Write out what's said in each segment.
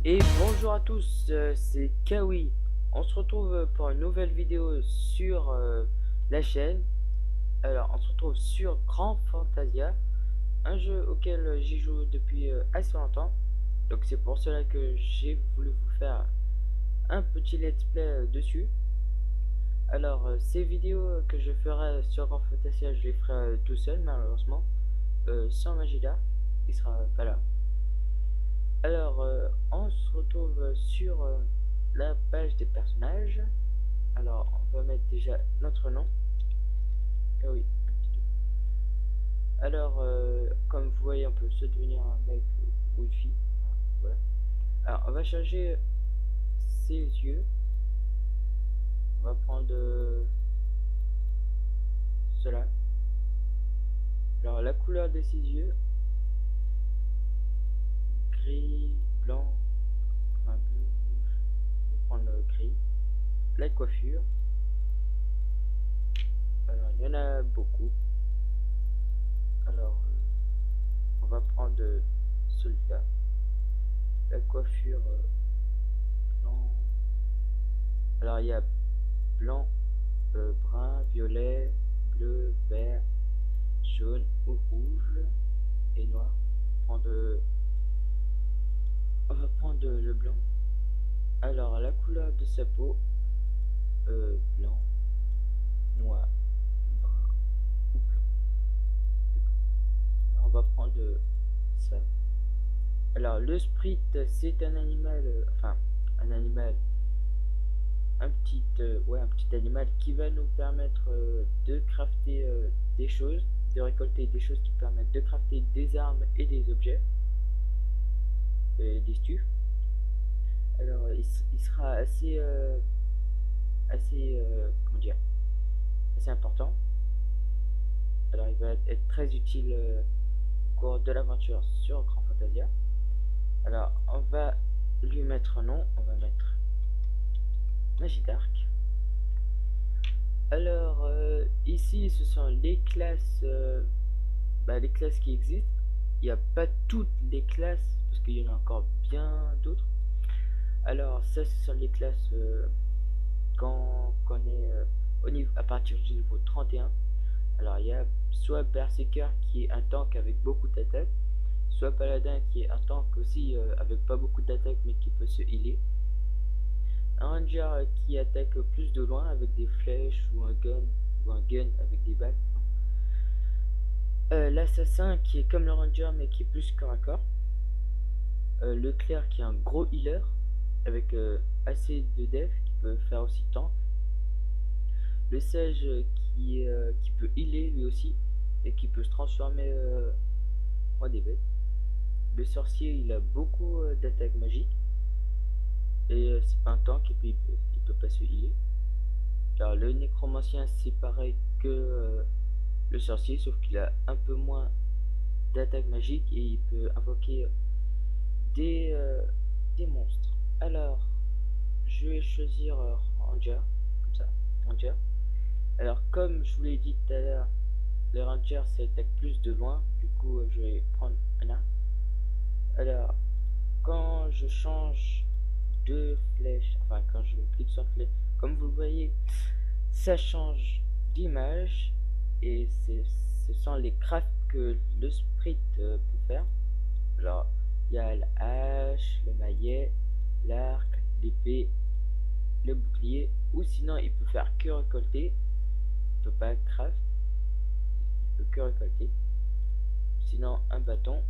Et bonjour à tous, c'est Kawi. On se retrouve pour une nouvelle vidéo sur la chaîne. Alors, on se retrouve sur Grand Fantasia, un jeu auquel j'y joue depuis assez longtemps. Donc c'est pour cela que j'ai voulu vous faire un petit let's play dessus. Alors, ces vidéos que je ferai sur Grand Fantasia, je les ferai tout seul malheureusement, sans Magida, il sera pas là. Alors, on se retrouve sur la page des personnages. Alors, on va mettre déjà notre nom. Ah oui, un petit peu. Alors, comme vous voyez, on peut se devenir un mec ou une fille. Voilà. Alors, on va changer ses yeux. On va prendre cela. Alors, la couleur de ses yeux, gris, blanc, enfin bleu, rouge. On va prendre le gris. La coiffure. Alors, il y en a beaucoup. Alors, on va prendre celui-là. La coiffure blanc. Alors, il y a blanc, brun, violet, bleu, vert, jaune ou rouge et noir. On va prendre le blanc. Alors, la couleur de sa peau, blanc, noir, brun ou blanc. Alors, on va prendre ça. Alors, le sprite, c'est un animal, un petit animal qui va nous permettre de crafter des choses, de récolter des choses qui permettent de crafter des armes et des objets, des stuffs. Alors, il sera comment dire, assez important. Alors, il va être très utile au cours de l'aventure sur Grand Fantasia. Alors, on va lui mettre un nom. On va mettre Magidark. Alors, ici, ce sont les classes, les classes qui existent. Il n'y a pas toutes les classes, parce qu'il y en a encore bien d'autres. Alors, ça, ce sont les classes quand on est à partir du niveau 31. Alors, il y a soit Berserker qui est un tank avec beaucoup d'attaques, soit Paladin qui est un tank aussi avec pas beaucoup d'attaques mais qui peut se healer. Un Ranger qui attaque plus de loin avec des flèches ou un gun avec des balles. L'assassin qui est comme le Ranger mais qui est plus corps à corps. Le clerc qui est un gros healer avec assez de def qui peut faire aussi tank. Le sage qui peut healer lui aussi et qui peut se transformer en des bêtes. Le sorcier il a beaucoup d'attaques magiques et c'est pas un tank et puis il peut pas se healer. Alors le nécromancien c'est pareil que le sorcier sauf qu'il a un peu moins d'attaques magiques et il peut invoquer des monstres. Alors je vais choisir Ranger, comme ça, Ranger. Alors comme je vous l'ai dit tout à l'heure, le Ranger s'attaque plus de loin, du coup je vais prendre un arc. Alors quand je change de flèche, enfin quand je clique sur flèche, comme vous le voyez, ça change d'image et ce sont les crafts que le sprite peut faire. Alors il y a la hache, le maillet, l'arc, l'épée, le bouclier, ou sinon il peut faire que récolter. Il peut pas craft, il peut que récolter. Sinon un bâton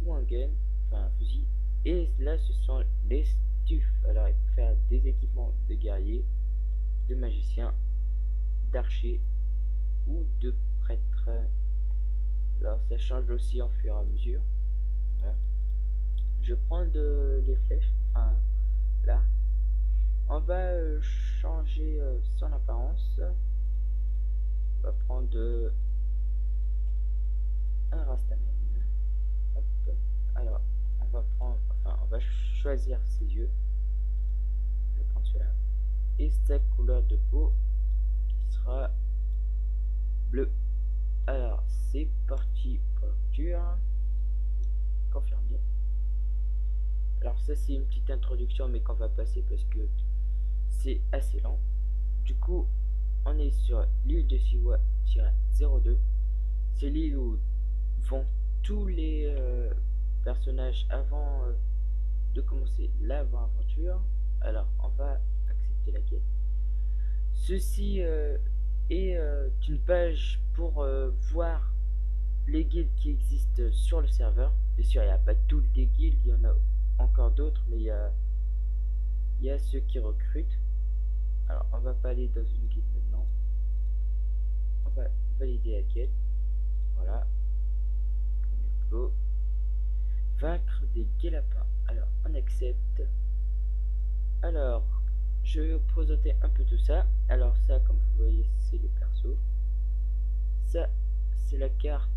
ou un gun, enfin un fusil. Et là ce sont les stuffs. Alors il peut faire des équipements de guerrier, de magicien, d'archer ou de prêtre. Alors ça change aussi en fur et à mesure. Voilà. Je prends les flèches, enfin là. On va changer son apparence. On va prendre un rastaman. Hop. Alors on va choisir ses yeux. Je vais prendre celui-là. Et sa couleur de peau qui sera bleu. Alors c'est parti pour l'aventure. Confirmé. Alors ça c'est une petite introduction, mais qu'on va passer parce que c'est assez lent. Du coup, on est sur l'île de Siwa-02. C'est l'île où vont tous les personnages avant de commencer l'aventure. Alors, on va accepter la quête. Ceci est une page pour voir les guildes qui existent sur le serveur. Bien sûr, il n'y a pas toutes les guildes, il y en a encore d'autres, mais il y a ceux qui recrutent. Alors, on va pas aller dans une guilde maintenant. On va valider la quête. Voilà. Premier boulot. Vaincre des guélapins. Alors, on accepte. Alors, je vais vous présenter un peu tout ça. Alors, ça, comme vous voyez, c'est les persos. Ça, c'est la carte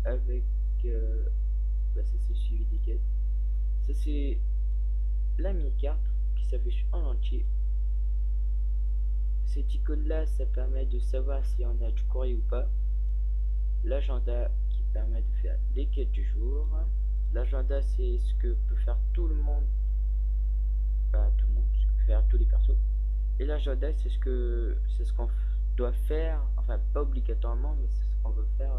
avec. Ça, c'est suivi des quêtes. Ça, c'est la mini-carte qui s'affiche en entier. Cette icône là, ça permet de savoir si on a du courrier ou pas. L'agenda qui permet de faire les quêtes du jour. L'agenda, c'est ce que peut faire tout le monde. Pas tout le monde, ce que peut faire tous les persos. Et l'agenda, c'est ce qu'on doit faire, enfin pas obligatoirement, mais c'est ce qu'on veut faire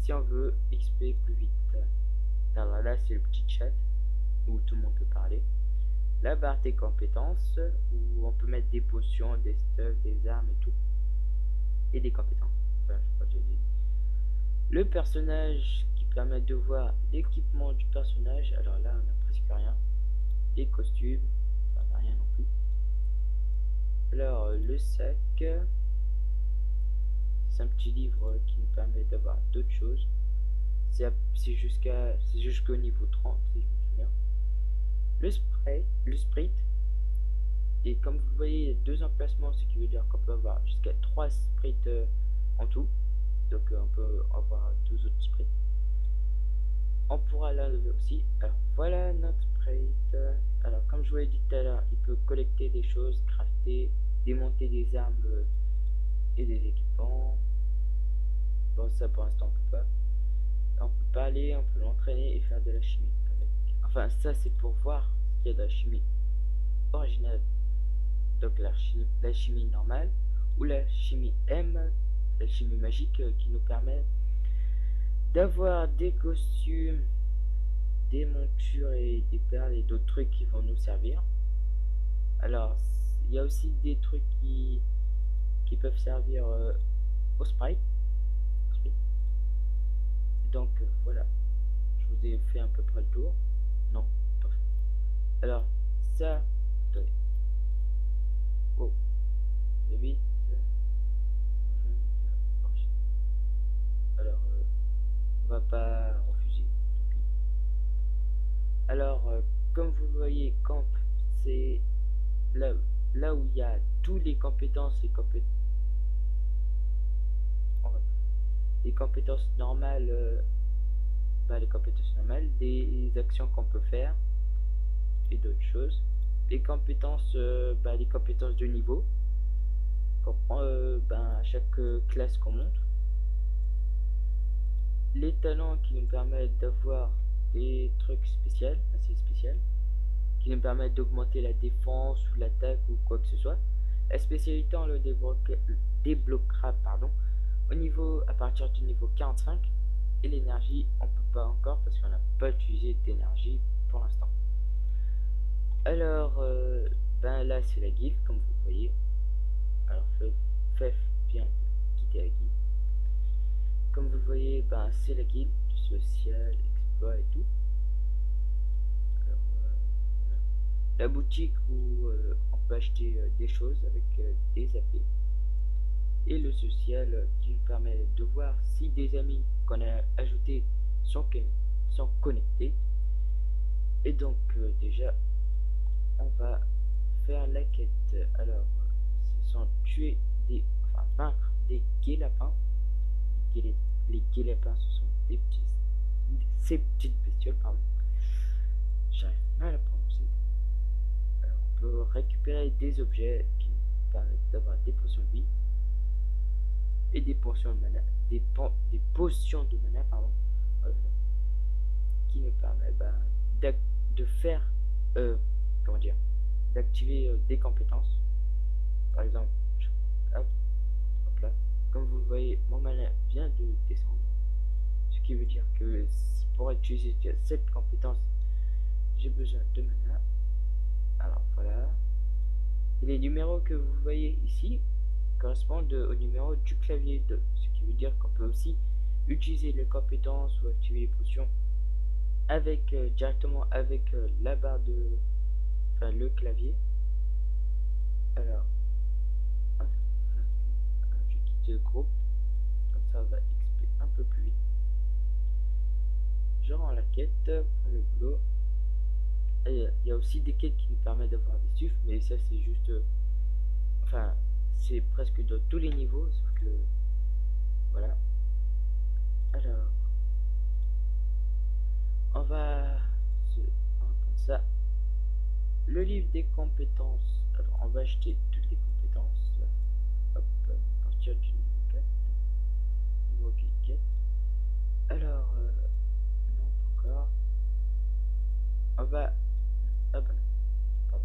si on veut XP plus vite. Alors là, c'est le petit chat où tout le monde peut parler. La barre des compétences où on peut mettre des potions, des stuffs, des armes et tout. Et des compétences. Enfin, je crois que j'ai dit. Le personnage qui permet de voir l'équipement du personnage. Alors là, on a presque rien. Les costumes, on n'a rien non plus. Alors, le sac. C'est un petit livre qui nous permet d'avoir d'autres choses. C'est jusqu'au niveau 30, si je me souviens. Le sprite. Et comme vous voyez, il y a 2 emplacements, ce qui veut dire qu'on peut avoir jusqu'à 3 sprites en tout. Donc on peut avoir 2 autres sprites. On pourra l'enlever aussi. Alors voilà notre sprite. Alors comme je vous l'ai dit tout à l'heure, il peut collecter des choses, crafter, démonter des armes et des équipements. Bon, ça pour l'instant on peut pas. On peut pas aller, on peut l'entraîner et faire de la chimie avec. Enfin, ça c'est pour voir ce qu'il y a de la chimie originale. Donc la chimie normale ou la chimie M, la chimie magique qui nous permet d'avoir des costumes, des montures et des perles et d'autres trucs qui vont nous servir. Alors, il y a aussi des trucs qui peuvent servir au sprite. Donc voilà, je vous ai fait à peu près le tour. Non, pas fait. Alors, ça, attendez. Oh, c'est vite. Alors, on va pas refuser, tant pis. Alors, comme vous le voyez, camp, c'est là où il y a toutes les compétences et les compétences normales, les compétences normales, des actions qu'on peut faire et d'autres choses. Les compétences, les compétences de niveau qu'on prend à chaque classe qu'on monte. Les talents qui nous permettent d'avoir des trucs spéciaux, assez spéciaux, qui nous permettent d'augmenter la défense ou l'attaque ou quoi que ce soit. La spécialité on le débloquera au niveau à partir du niveau 45. Et l'énergie on peut pas encore parce qu'on n'a pas utilisé d'énergie pour l'instant. Alors là c'est la guilde comme vous voyez. Alors Fef vient de quitter la guilde. Comme vous le voyez, c'est la guilde social, exploit et tout. Alors voilà. La boutique où on peut acheter des choses avec des AP. Et le social qui nous permet de voir si des amis qu'on a ajoutés sont connectés. Et donc déjà on va faire la quête. Alors ce sont vaincre des guélapins. Les guélapins, ce sont ces petites bestioles, pardon. J'arrive mal à prononcer. Alors, on peut récupérer des objets qui nous permettent d'avoir des potions de vie et des potions de mana, des potions de mana, pardon, qui nous permettent de faire comment dire, d'activer des compétences. Par exemple, hop, hop là, comme vous le voyez, mon mana vient de descendre, ce qui veut dire que pour utiliser cette compétence, j'ai besoin de mana. Alors voilà, et les numéros que vous voyez ici correspondent au numéro du clavier 2, ce qui veut dire qu'on peut aussi utiliser les compétences ou activer les potions avec directement avec la barre de, enfin le clavier. Alors je quitte le groupe, comme ça on va XP un peu plus vite. Je rends la quête pour le boulot. Il y a aussi des quêtes qui nous permettent d'avoir des suffs, mais ça c'est juste enfin c'est presque dans tous les niveaux, sauf que voilà. Alors on va prendre ça, le livre des compétences. Alors on va acheter toutes les compétences, hop, à partir du niveau 4, niveau 4. Alors non pas encore, on va, ah bah non, pardon.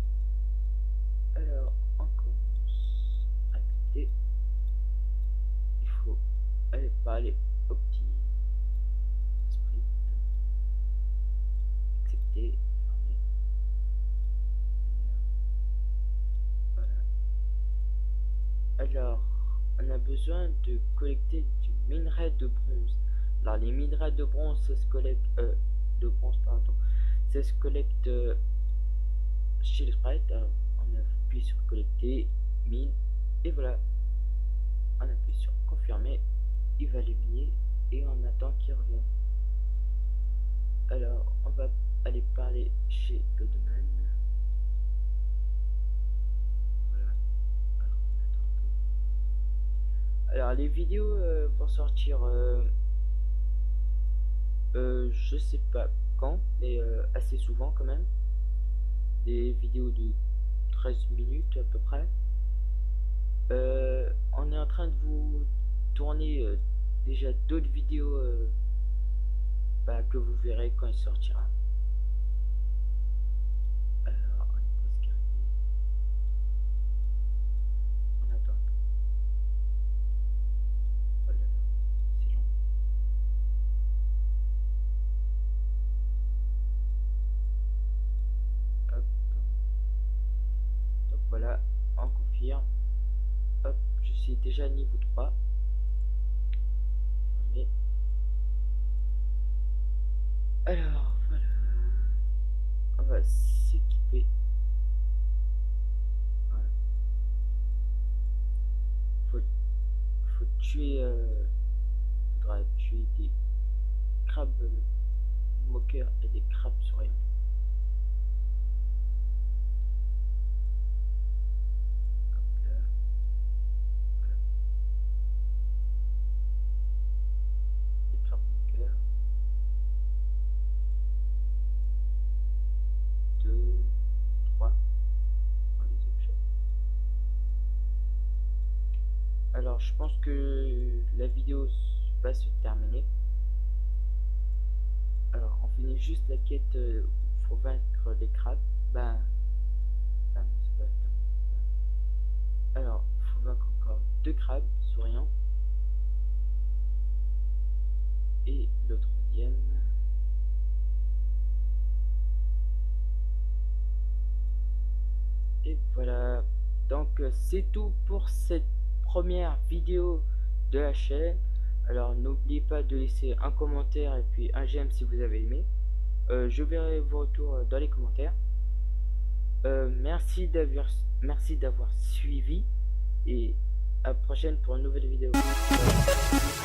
Alors on commence à accepter, il faut aller parler au petit sprint, accepter, fermer, voilà. Alors on a besoin de collecter du minerai de bronze. Alors les minerais de bronze, ça se collecte de bronze pardon, ça se collecte chez le sprite. Alors, on appuie sur collecter, mine, et voilà, on appuie sur confirmer, il va les miner et on attend qu'il revienne. Alors on va aller parler chez le domaine. Voilà, alors on attend un peu. Alors les vidéos vont sortir je sais pas quand, mais assez souvent quand même. Des vidéos de 13 minutes à peu près. On est en train de vous tourner déjà d'autres vidéos que vous verrez quand il sortira. Alors on est presque arrivé. On attend un peu. Oh là là, c'est long. Hop. Donc voilà, on confirme. Hop, je suis déjà niveau 3. Fermé. Alors voilà, on va s'équiper. Voilà. Faut tuer, faudra tuer des crabes moqueurs et des crabes souriants. Hop là. Voilà. Des crabes moqueurs. 2, 3 dans les objets. Alors je pense que la vidéo va se terminer. Alors on finit juste la quête où il faut vaincre les crabes. Non, c'est pas terminé. Alors il faut vaincre encore 2 crabes souriants. Et le troisième. Et voilà, donc c'est tout pour cette première vidéo de la chaîne. Alors n'oubliez pas de laisser un commentaire et puis un j'aime si vous avez aimé. Je verrai vos retours dans les commentaires. Merci d'avoir suivi et à la prochaine pour une nouvelle vidéo. Voilà.